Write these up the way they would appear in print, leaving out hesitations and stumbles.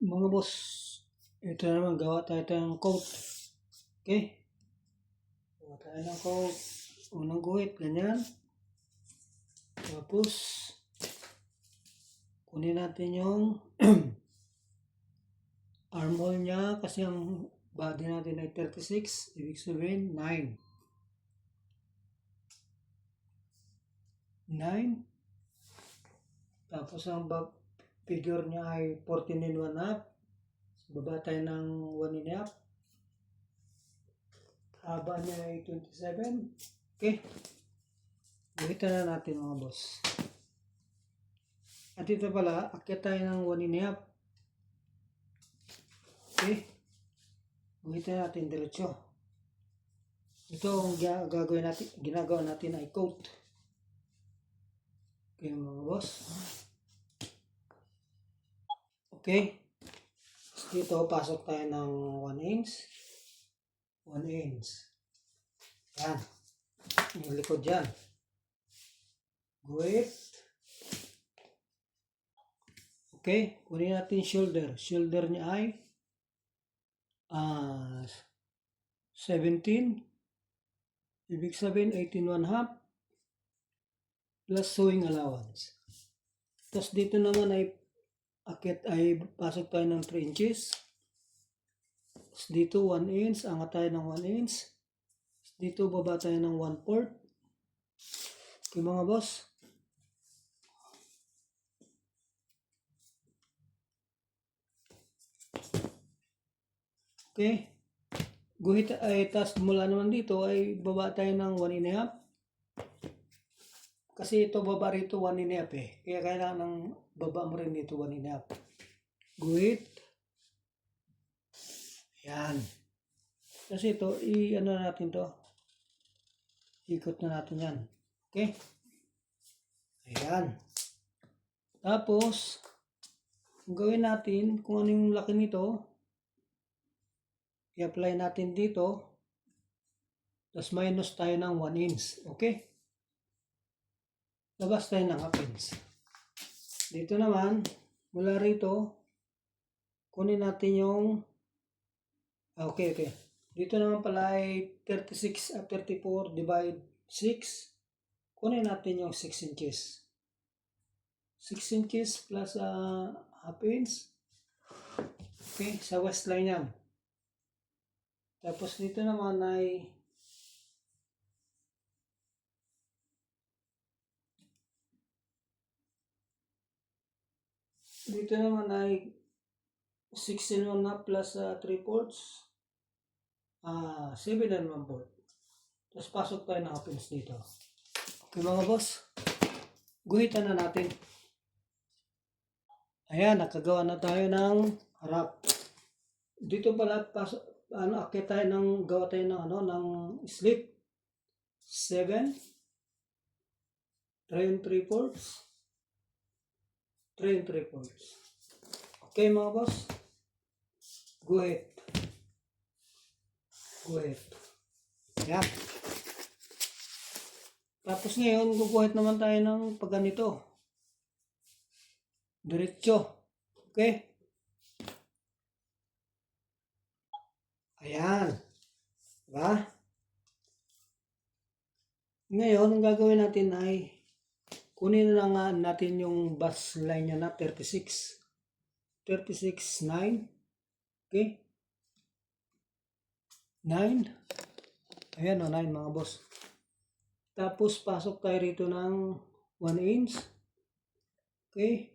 Mga boss, ito naman gawa tayo ng coat. Okay? Gawa tayo ng coat. Unang guhit, ganyan. Tapos, kunin natin yung armhole niya kasi ang body natin ay 36. Ibig sabihin, 9. 9. Tapos ang figure niya ay 14 and 1/2. Baba tayo ng 1 and a half. Haba niya ay 27. Okay. Guhitan na natin mga boss. At ito pala, akyat tayo ng 1 and a half. Okay. Guhitan natin diretso. Ito ang ginagawa natin ay coat. Okay mga boss. Okay. Dito, pasok tayo ng 1 inch. 1 inch. Yan. Yung likod yan. Guhit. Okay. Kunin natin shoulder. Shoulder niya ay 17. Ibig sabihin 18 1/2 plus sewing allowance. Tapos dito naman ay pasok tayo ng 3 inches. Tapos dito 1 inch, angat tayo ng 1 inch. Dito baba tayo ng 1/4. Okay mga boss. Okay. Guhit ay tas mula naman dito ay baba tayo ng 1 and a half. Kasi ito baba rito 1 and a half eh. Kaya kailangan ng baba mo rin dito 1 and a half. Guhit. Yan. Kasi ito, ano natin to. Ikot na natin yan. Okay. Ayan. Tapos, gawin natin kung ano yung laki nito. I-apply natin dito. Tapos minus tayo ng 1 inch. Okay? Labas tayo ng half inch. Dito naman, mula rito, kunin natin yung okay. Dito naman pala ay 36 at 34 divide 6. Kunin natin yung 6 inches. 6 inches plus half inch. Okay, sa waistline yan. Tapos dito naman ay dito naman ay 6 and 1/2 plus 3/4. 7 and 1/4. Tapos pasok tayo ng half inch dito. Okay mga boss. Guhitan na natin. Ayan, nakagawa na tayo ng harap. Dito pala akyat tayo ng gawa tayo ng ng slip. 7 3 3/4 3 3/4. Okay mga boss. Guhit. Yan. Tapos ngayon, guguhit naman tayo ng pag ganito. Diretso. Okay? Ayan. Diba? Ngayon, ang gagawin natin ay kunin na nga natin yung bus line niya na 36. 36, 9. Okay? 9. Ayan o, 9 mga boss. Tapos, pasok tayo rito ng 1 inch. Okay?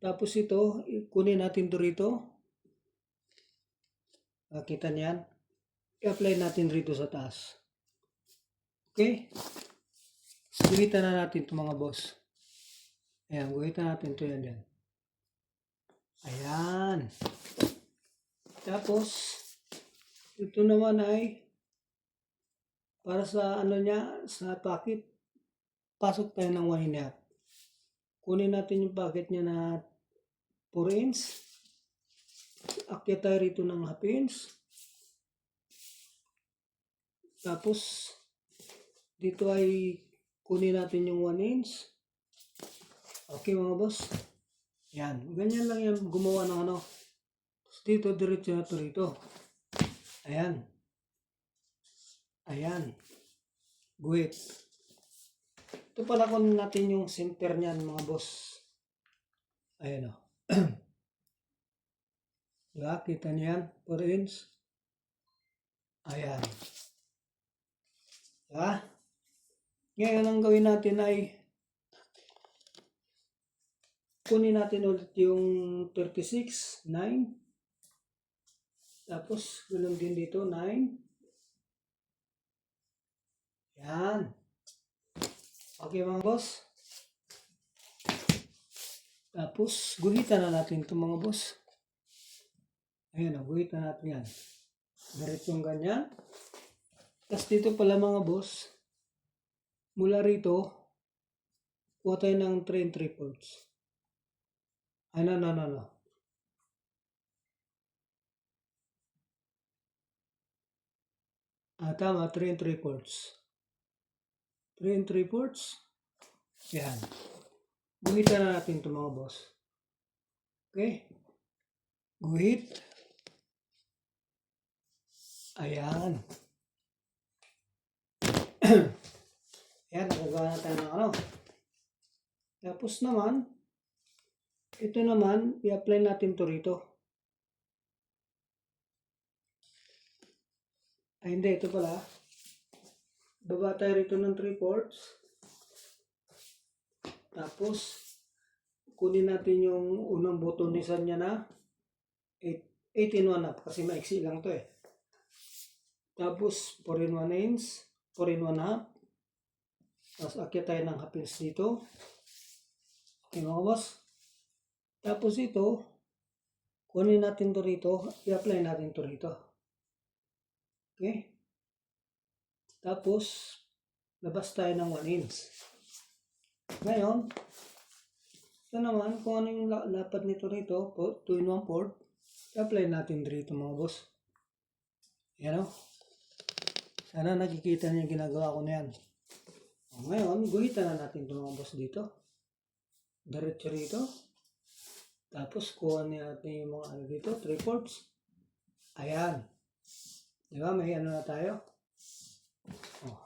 Tapos ito, kunin natin ito rito. Kita niyan. I-apply natin rito sa taas. Okay? Guhitan na natin ito mga boss. Ayan, guhitan natin ito yan. Ayan. Tapos, ito naman ay para sa sa pocket. Pasok tayo ng 1 and a half. Kunin natin yung pocket niya na 4 inch. Akyat tayo rito ng half inch. Tapos, dito ay kunin natin yung 1 inch. Okay mga boss. Yan. Ganyan lang yan gumawa ng ano. Tapos dito, diretso na to rito. Ayan. Ayan. Guhit. Ito pala kung natin yung center niyan mga boss. Ayan o. Diba? Kita niyan? 4 inch. Ayan. Diba? Ngayon ang gawin natin ay kunin natin ulit yung 36, 9. Tapos, ganoon din dito, 9. Yan. Okay mga boss. Tapos, guhitan na natin ito mga boss. Ayan o, guhitan natin yan. Diretsong ganyan. Tapos dito pala mga boss, mula rito, kuha tayo ng 3 3/4. No. Tama, 3 3/4. 3 3/4. Yan. Guhitan na natin ito mga boss. Okay? Guhit. Ayan. Ayan, nagagawa na tayo ng ano. Tapos naman, ito naman, i-apply natin to rito. Ay, hindi. Ito pala. Baba tayo rito ng 3/4. Tapos, kunin natin yung unang butonisan niya na 8 in 1 half. Kasi maiksi lang to eh. Tapos, 4 in 1 inch. 4 in 1 half. Tapos, akyat tayo ng half inch dito. Okay mga boss. Tapos ito, kunin natin to rito. I-apply natin to rito. Okay? Tapos, labas tayo ng 1 inch. Ngayon, ito naman, kung ano yung lapad nito rito, 2 in 1/4, i-apply natin dito mga boss. Yan o. Sana nakikita niyo yung ginagawa ko na yan. Ngayon, guhitan na natin ito mga boss dito. Diretso rito. Tapos, kuha natin yung mga ano dito, 3/4. Ayan. Diba? May ano na tayo. Oh.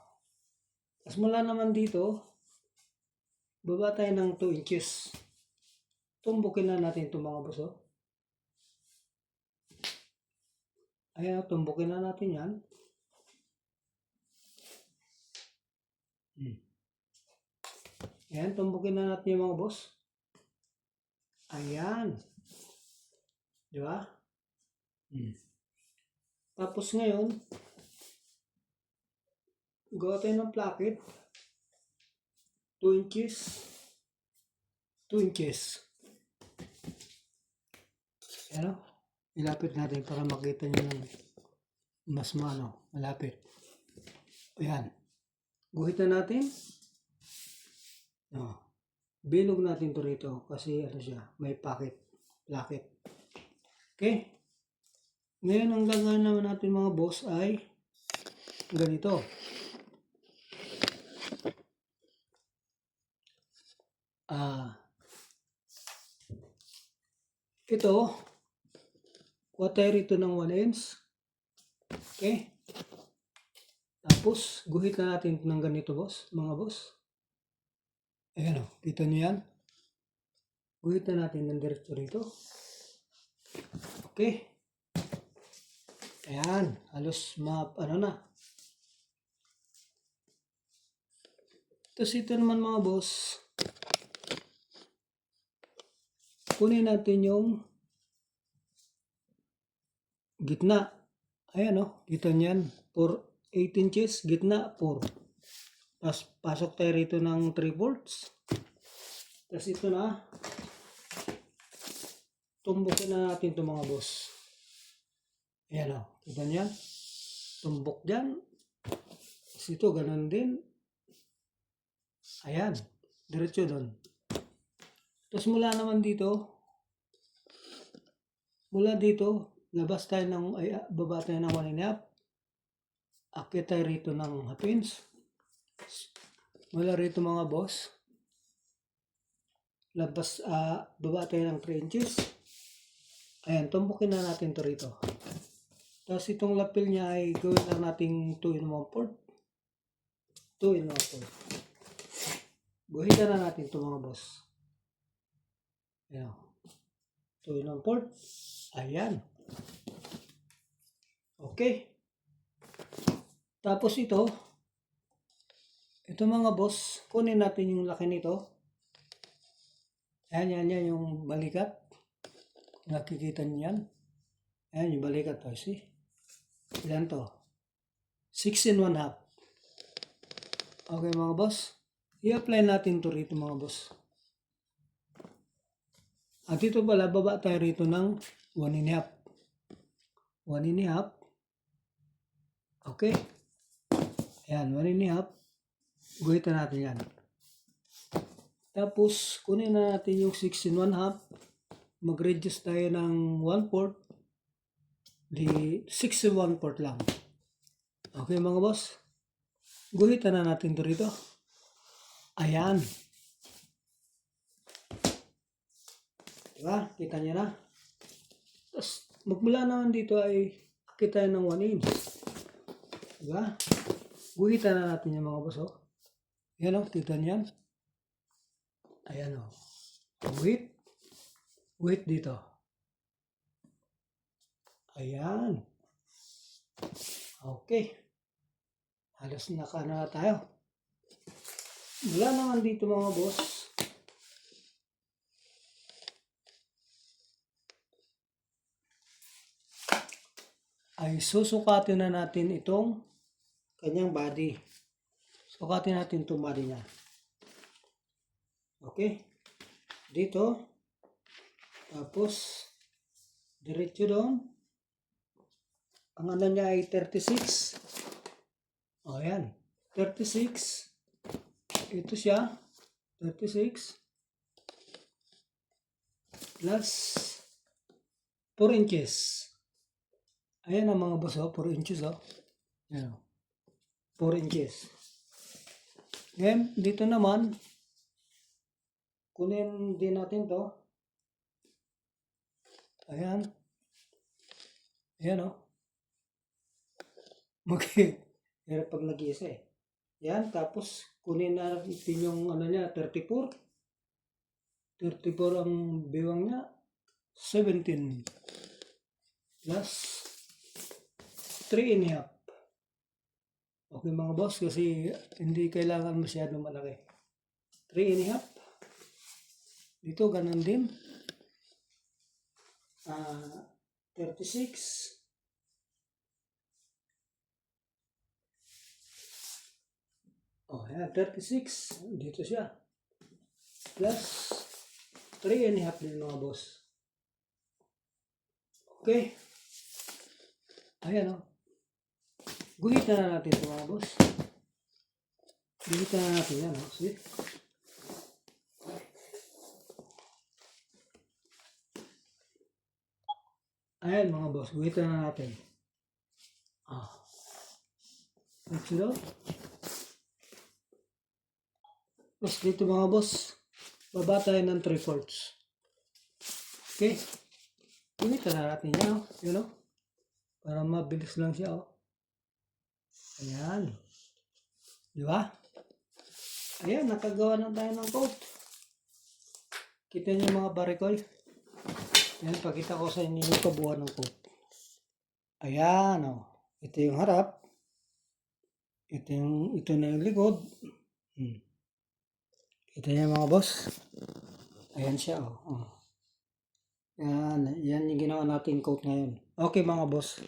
Tapos mula naman dito, baba tayo ng 2 inches. Tumbukin na natin ito mga boss. Oh. Ayan, tumbukin na natin yan. Ayan, tumbukin na natin yung mga boss. Ayan. Diba? Tapos ngayon, gawa tayo ng placket. 2 inches. 2 inches. Ayan o. Ilapit natin para makita nyo ng mas malapit. Ayan. Guhitan natin. No. Bilog natin to rito kasi ano siya, may placket. Okay? Ngayon, ang gagawin naman natin mga boss ay ganito. Ito, kuha tayo rito ng 1 inch. Okay? Tapos, guhit na natin ng ganito boss, mga boss. Ayan o, kita nyo yan. Guhit na natin ng diretso rito. Okay? Ayan, halos na. Tapos ito naman mga boss, kunin natin yung gitna. Ayan o, kita nyo yan. 8 inches, gitna, 4. Tapos pasok tayo rito ng 3/4. Tapos ito na, tumbukin na natin ito mga boss. Ayan o, kita nyo yan. Tumbok dyan. Tapos ito, ganun din. Ayan, diretso doon. Tapos mula naman dito, labas tayo baba tayo ng 1 and a half. Akit tayo rito ng half inch. Mula rito mga boss, baba tayo ng 3 inches. Ayan, tumbukin na natin to rito. Tapos itong lapel niya ay gawin lang natin 2 in 1/4. 2 in 1/4. Guhitan na natin ito mga boss. Ayan. 2 in 1/4. Ayan. Okay. Tapos ito mga boss, kunin natin yung laki nito. Ayan, yan yung balikat. Nakikita niyo yan? Ayan yung balikat to, see? Ilan to? 6 in 1/2. Okay mga boss. I-apply natin to rito mga boss. At ito pala, baba tayo rito ng 1 in 1/2. 1 in 1/2. Okay. Ayan, 1 in 1/2. Guhitan natin yan. Tapos, kunin na natin yung 6 in 1/2. Mag-reduce tayo ng 1/4. Di 6 in 1/4 lang. Okay mga boss. Guhitan na natin ito rito. Ayan. Diba? Kita nyo na. Tapos, magmula naman dito ay akit tayo ng 1 inch. Diba? Guhitan na natin yung mga boss. Oh. Yan o, kita nyo yan. Ayan o. Guhit. Guhit dito. Ayan. Okay. Halos nakaano na tayo. Mula naman dito mga boss. Ay susukatin na natin itong kanyang body. Sukatin natin itong body niya. Okay. Dito. Tapos, diretso doon. Ang ano niya ay 36. O, yan. 36. Ito siya. 36. Plus 4 inches. Ayan ang mga boss, 4 inches, Ayan, 4 inches. Then, dito naman, kunin din natin to. Ayan. Ayan, hirap pag nag-iisa Yan, tapos, kunin natin yung ano niya, 34. 34 ang biwang niya. 17. Plus 3 and a half. Okay mga boss, kasi hindi kailangan masyadong malaki. 3 and a half. Dito, ganun din. 36. Oh, yan, 36. Dito siya. Plus 3 and a half din mga boss. Okay. Ayan Guhitan na natin ito mga boss. Guhitan na natin yan See? Ayan mga boss. Guhitan na natin. Let's go. Tapos dito mga boss. Baba tayo ng 3/4. Okay. Guhitan na natin yan para mabilis lang siya Ayan. Di ba? Ayan, nakagawa na tayo ng coat. Kita niyo mga barikoy. Ayan, pakita ko sa inyo yung kabuuan ng coat. Ayan, ito yung harap. Ito na yung likod. Kita niyo mga boss. Ayan siya, Yan yung ginawa natin coat ngayon. Okay mga boss.